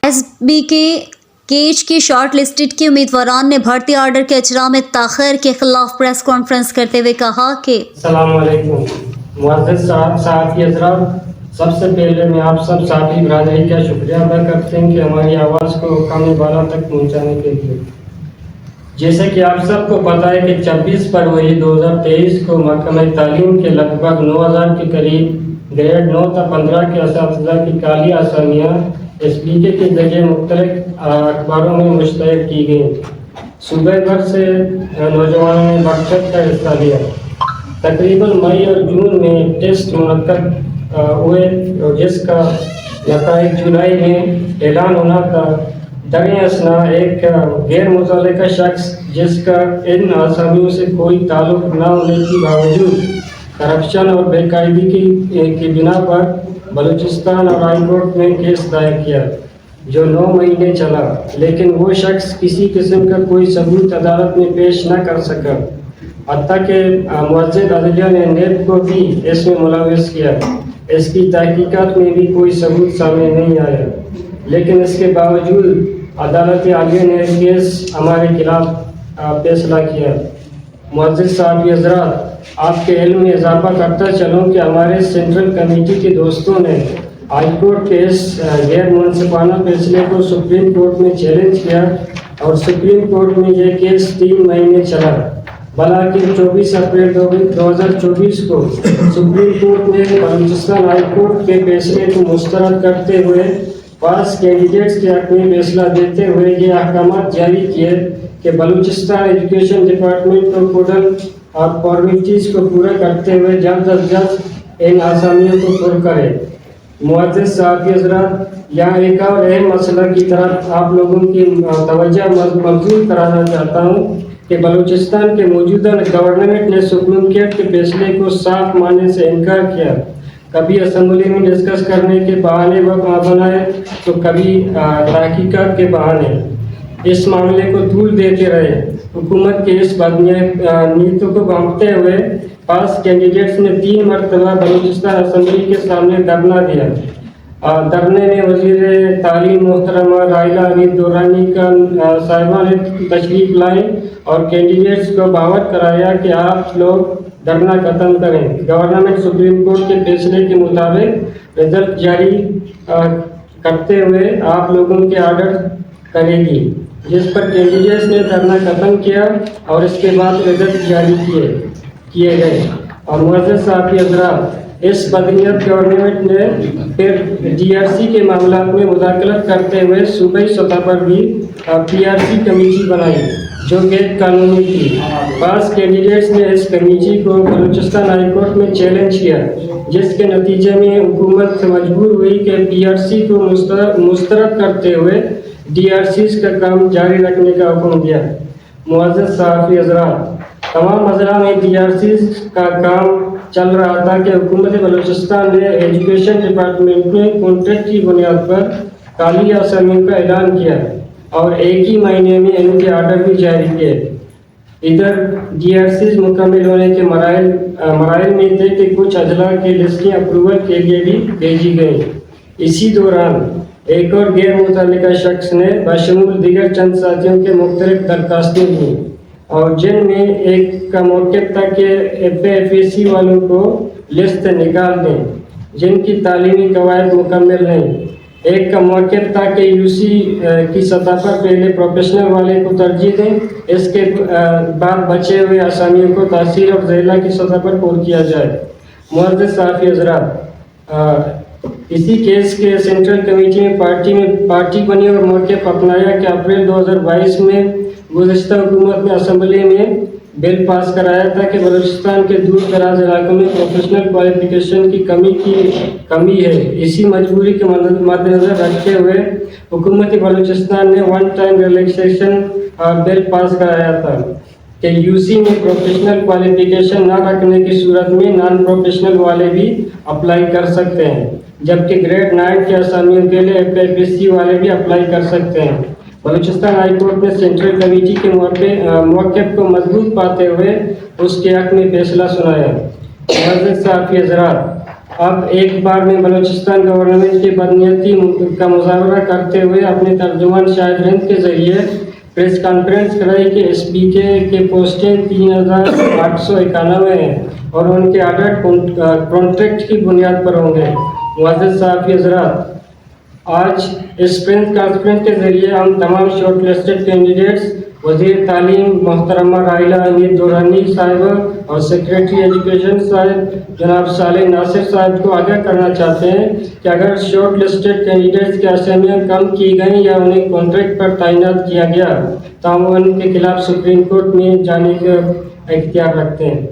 S B کے cage کے short listed کے امیدواران نے بھرتی آرڈر کے اجرا میں تاخیر کے خلاف پریس کانفرنس کرتے ہوئے کہا کہ السلام علیکم معزز صحافی حضرات، سب سے پہلے میں آپ سب صحافی برادری کا شکریہ ادا کرتے ہیں کہ ہماری آواز کو مقام بالا تک پہنچانے کے لیے۔ جیسے کہ آپ سب کو پتہ ہے کہ 26 فروری 2023 کو محکمہ تعلیم کے لگ بھگ 9000 کے قریب گریڈ 9 تا 15 کے اساتذہ کی کالی اسامیاں ایس بی کے ذریعے مختلف اخباروں میں مشتہر کی گئیں۔ صوبہ بھر سے نوجوانوں نے بڑھ چڑھ کر حصہ لیا۔ تقریباً مئی اور جون میں ٹیسٹ منعقد ہوئے اور جس کا نتائج جولائی میں اعلان ہونا تھا۔ در اثنا ایک غیر متعلقہ شخص جس کا ان آسامیوں سے کوئی تعلق نہ ہونے کے باوجود کرپشن اور بے قاعدگی کی بنا پر بلوچستان اور ہائی کورٹ میں کیس دائر کیا جو 9 مہینے چلا، لیکن وہ شخص کسی قسم کا کوئی ثبوت عدالت میں پیش نہ کر سکا۔ حتیٰ کہ معزز عدلیہ نے نیب کو بھی اس میں ملوث کیا۔ اس کی تحقیقات میں بھی کوئی ثبوت سامنے نہیں آیا، لیکن اس کے باوجود عدالت عالیہ نے کیس ہمارے خلاف فیصلہ کیا۔ معزز صحافی حضرات، آپ کے علم میں اضافہ کرتا چلوں کہ ہمارے سینٹرل کمیٹی کے دوستوں نے ہائی کورٹ کے اس غیر منصفانہ فیصلے کو سپریم کورٹ میں چیلنج کیا اور سپریم کورٹ میں یہ کیس 3 مہینے چلا۔ بلاکن 24 اپریل 2024 کو سپریم کورٹ نے بلوچستان ہائی کورٹ کے فیصلے کو مسترد کرتے ہوئے پاس کینڈیڈیٹس کے حق میں فیصلہ دیتے ہوئے یہ احکامات جاری کیے کہ بلوچستان ایجوکیشن ڈپارٹمنٹ کو کوڈل اور فارمیلٹیز کو پورا کرتے ہوئے جلد از جلد ان آسامیوں کو پر کرے۔ معزز صحافی حضرات، یہاں ایک اور اہم مسئلہ کی طرف آپ لوگوں کی توجہ مبذول کرانا چاہتا ہوں کہ بلوچستان کے موجودہ گورنمنٹ نے سپریم کورٹ کے فیصلے کو صاف ماننے سے انکار کیا۔ کبھی اسمبلی میں ڈسکس کرنے کے بہانے وقت بنائے تو کبھی تحقیقات کے بہانے اس معاملے کو طول دیتے رہے۔ حکومت کے اس بدنیتوں کو بھانپتے ہوئے پاس کینڈیڈیٹس نے 3 مرتبہ بلوچستان اسمبلی کے سامنے دھرنا دیا۔ دھرنے میں وزیر تعلیم محترمہ رائلہ امین دورانی کا صاحبہ نے تشریف لائیں اور کینڈیڈیٹس کو باور کرایا کہ آپ لوگ دھرنا ختم کریں۔ گورنمنٹ سپریم کورٹ کے فیصلے کے مطابق رزلٹ جاری کرتے ہوئے آپ لوگوں کے آرڈر کرے گی، جس پر کینڈیڈیٹس نے دھرنا ختم کیا اور اس کے بعد رزلٹ جاری کیے گئے۔ اور معزز صحافی حضرات، اس بدنیت گورنمنٹ نے پھر ڈی آر سی کے معاملات میں مداخلت کرتے ہوئے صوبائی سطح پر بھی پی آر سی کمیٹی بنائی جو غیر قانونی تھی۔ بعض کینڈیڈیٹس نے اس کمیٹی کو بلوچستان ہائی کورٹ میں چیلنج کیا، جس کے نتیجے میں حکومت مجبور ہوئی کہ پی آر سی کو مسترد کرتے ہوئے ڈی آر سیز کا کام جاری رکھنے کا حکم دیا۔ معزز صحافی حضرات، تمام اضلاع میں ڈی آر سیز کا کام چل رہا تھا کہ حکومت بلوچستان نے ایجوکیشن ڈپارٹمنٹ میں کانٹریکٹ کی بنیاد پر کالی اسامیوں کا اعلان کیا اور ایک ہی مہینے میں ان کے آرڈر بھی جاری کیے۔ ادھر ڈی آر سیز مکمل ہونے کے مراحل میں تھے کہ کچھ اضلاع کی لسٹیں اپروول کے لیے بھی بھیجی گئیں۔ اسی دوران ایک اور غیر متعلقہ شخص نے بشمول دیگر چند ساتھیوں کے مختلف درخواستیں دیں، اور جن میں ایک کا موقف تھا کہ ایف اے سی والوں کو لسٹ نکال دیں جن کی تعلیمی قواعد مکمل نہیں۔ ایک کا موقف تھا کہ یو سی کی سطح پر پہلے پروفیشنل والے کو ترجیح دیں، اس کے بعد بچے ہوئے اسامیوں کو تحصیل اور ضلع کی سطح پر پور کیا جائے۔ معزز صحافی حضرات، اسی کیس کے سینٹرل کمیٹی میں پارٹی بنی اور موقف اپنایا کہ اپریل 2022 میں گزشتہ حکومت نے اسمبلی میں بل پاس کرایا تھا کہ بلوچستان کے دور دراز علاقوں میں پروفیشنل کوالیفیکیشن کی کمی ہے۔ اسی مجبوری کے مد نظر رکھتے ہوئے حکومت بلوچستان نے ون ٹائم ریلیکسیشن بل پاس کرایا تھا کہ یو سی میں پروفیشنل کوالیفیکیشن نہ رکھنے کی صورت میں نان پروفیشنل والے بھی اپلائی کر سکتے ہیں، جبکہ گریڈ 9 کے اسامیوں کے لیے ایف اے سی والے بھی اپلائی کر سکتے ہیں۔ بلوچستان ہائی کورٹ نے سینٹرل کمیٹی کے موقف کو مضبوط پاتے ہوئے اس کے حق میں فیصلہ سنایا۔ معزز صحافی حضرات، اب ایک بار میں بلوچستان گورنمنٹ کی بدنیتی کا مظاہرہ کرتے ہوئے اپنے ترجمان شاہد ہند کے ذریعے پریس کانفرنس کرائی کہ ایس بی کے پوسٹیں 3891 ہیں اور ان کے آرڈر کانٹریکٹ کی بنیاد پر ہوں گے۔ معزز صحافی حضرات، آج اس پریس کانفرنس کے ذریعے ہم تمام شارٹ لسٹڈ کینڈیڈیٹس وزیر تعلیم محترمہ راحلہ حمید دورانی صاحبہ اور سیکریٹری ایجوکیشن صاحب جناب صالح ناصر صاحب کو آگاہ کرنا چاہتے ہیں کہ اگر شارٹ لسٹڈ کینڈیڈیٹس کی اسامیاں کم کی گئیں یا انہیں کانٹریکٹ پر تعینات کیا گیا تو ہم ان کے خلاف سپریم کورٹ میں جانے کا اختیار رکھتے ہیں۔